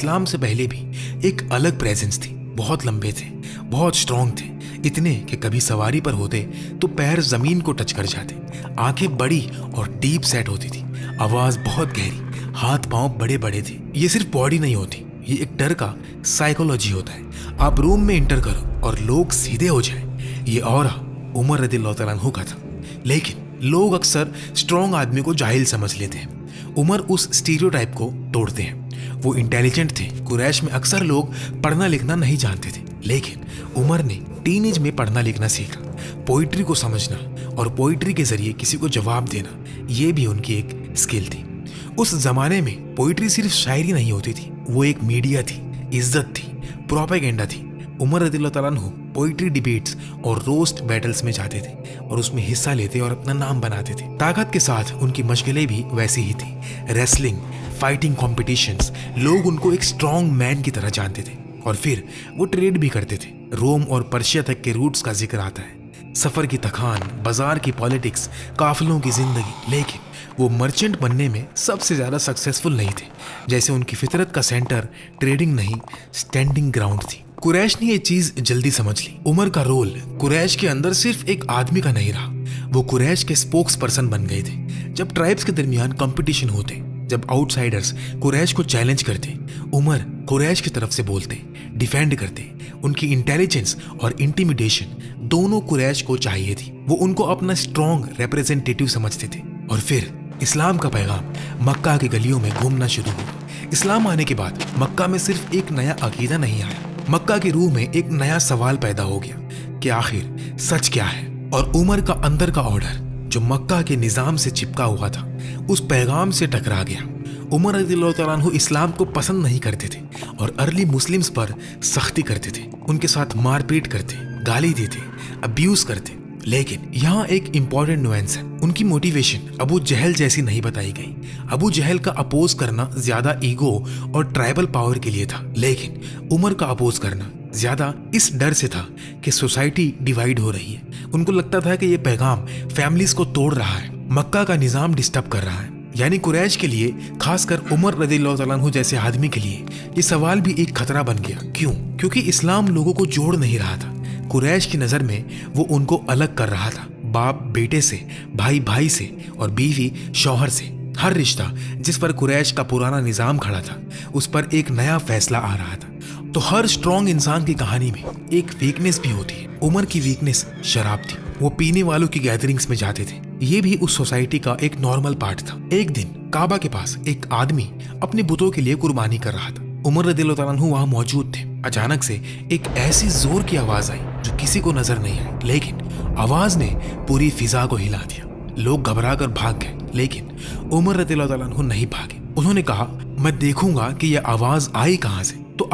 इस्लाम से पहले भी एक अलग प्रेजेंस थी। बहुत लंबे थे, बहुत स्ट्रांग थे, इतने कि कभी सवारी पर होते तो पैर जमीन को टच कर जाते। आंखें बड़ी और डीप सेट होती थी, आवाज बहुत गहरी, हाथ पांव बड़े बड़े थे। ये सिर्फ बॉडी नहीं होती, ये एक डर का साइकोलॉजी होता है। आप रूम में इंटर करो और लोग सीधे हो जाए। ये औरा उमर रदियल्लाहु तआला अन्हु का था। लेकिन लोग अक्सर स्ट्रांग आदमी को जाहिल समझ लेते हैं। उमर उस स्टीरियोटाइप को तोड़ते हैं। वो इंटेलिजेंट थे। कुरैश में अक्सर लोग पढ़ना लिखना नहीं जानते थे, लेकिन उमर ने टीनेज में पढ़ना लिखना सीखा। पोइट्री को समझना और पोइट्री के जरिए किसी को जवाब देना, ये भी उनकी एक स्किल थी। उस जमाने में पोइट्री सिर्फ शायरी नहीं होती थी, वो एक मीडिया थी, इज्जत थी, प्रोपेगेंडा थी। उमर रदियल्लाहु तआला अन्हु पोइट्री डिबेट्स और रोस्ट बैटल्स में जाते थे और उसमें हिस्सा लेते और अपना नाम बनाते थे। ताकत के साथ उनकी मशगलें भी वैसी ही थी। रेसलिंग, फाइटिंग कॉम्पिटिशन्स, लोग उनको एक स्ट्रॉन्ग मैन की तरह जानते थे। और फिर वो ट्रेड भी करते थे। रोम और पर्शिया तक के रूट्स का जिक्र आता है, सफर की थकान, बाजार की पॉलिटिक्स, काफिलों की जिंदगी। लेकिन वो मर्चेंट बनने में सबसे ज्यादा सक्सेसफुल नहीं थे। जैसे उनकी फितरत का सेंटर ट्रेडिंग नहीं, स्टैंडिंग ग्राउंड थी। कुरैश ने ये चीज जल्दी समझ ली। उमर का रोल कुरैश के अंदर सिर्फ एक आदमी का नहीं रहा, वो कुरैश के स्पोक्स पर्सन बन गए थे। जब ट्राइब्स के दरमियान कंपटीशन होते, जब आउटसाइडर्स कुरैश को चैलेंज करते, उमर कुरैश की तरफ से बोलते, डिफेंड करते। उनकी इंटेलिजेंस और इंटिमिडेशन दोनों कुरैश को चाहिए थी। वो उनको अपना स्ट्रॉन्ग रिप्रेजेंटेटिव समझते थे। और फिर इस्लाम का पैगाम मक्का की गलियों में घूमना शुरू हुआ। इस्लाम आने के बाद मक्का में सिर्फ एक नया अकीदा नहीं आया, मक्का की रूह में एक नया सवाल पैदा हो गया कि आखिर सच क्या है। और उमर का अंदर का ऑर्डर जो मक्का के निजाम से चिपका हुआ था, उस पैगाम से टकरा गया। उमर रज़ियल्लाहु तआला अन्हु इस्लाम को पसंद नहीं करते थे और अर्ली मुस्लिम्स पर सख्ती करते थे, उनके साथ मारपीट करते, गाली देते, अब्यूज करते। लेकिन यहाँ एक इंपॉर्टेंट नुएंस है, उनकी मोटिवेशन अबू जहल जैसी नहीं बताई गई। अबू जहल का अपोज करना ज्यादा ईगो और ट्राइबल पावर के लिए था, लेकिन उमर का अपोज करना ज्यादा इस डर से था कि सोसाइटी डिवाइड हो रही है। उनको लगता था कि ये पैगाम फैमिलीज को तोड़ रहा है, मक्का का निजाम डिस्टर्ब कर रहा है। यानी कुरैश के लिए, खासकर उमर रज़ियल्लाहु तआला अन्हु जैसे आदमी के लिए, ये सवाल भी एक खतरा बन गया। क्यों? क्योंकि इस्लाम लोगों को जोड़ नहीं रहा था। कुरैश की नज़र में वो उनको अलग कर रहा था, बाप बेटे से, भाई भाई से और बीवी शौहर से। हर रिश्ता जिस पर कुरैश का पुराना निजाम खड़ा था, उस पर एक नया फैसला आ रहा था। तो हर स्ट्रॉन्ग इंसान की कहानी में एक वीकनेस भी होती है। उमर की वीकनेस शराब थी। वो पीने वालों की गैदरिंग्स में जाते थे। ये भी उस सोसाइटी का एक नॉर्मल पार्ट था। एक दिन काबा के पास एक आदमी अपने बुतों के लिए कुर्बानी कर रहा था। उमर रज़ियल्लाहु तआला अन्हु वहां मौजूद थे। अचानक से एक ऐसी जोर की आवाज आई जो किसी को नजर नहीं आई, लेकिन आवाज ने पूरी फिजा को हिला दिया। लोग घबरा कर भाग गए, लेकिन उमर रज़ियल्लाहु तआला अन्हु नहीं भागे। उन्होंने कहा, मैं देखूंगा कि यह आवाज आई कहां से। तो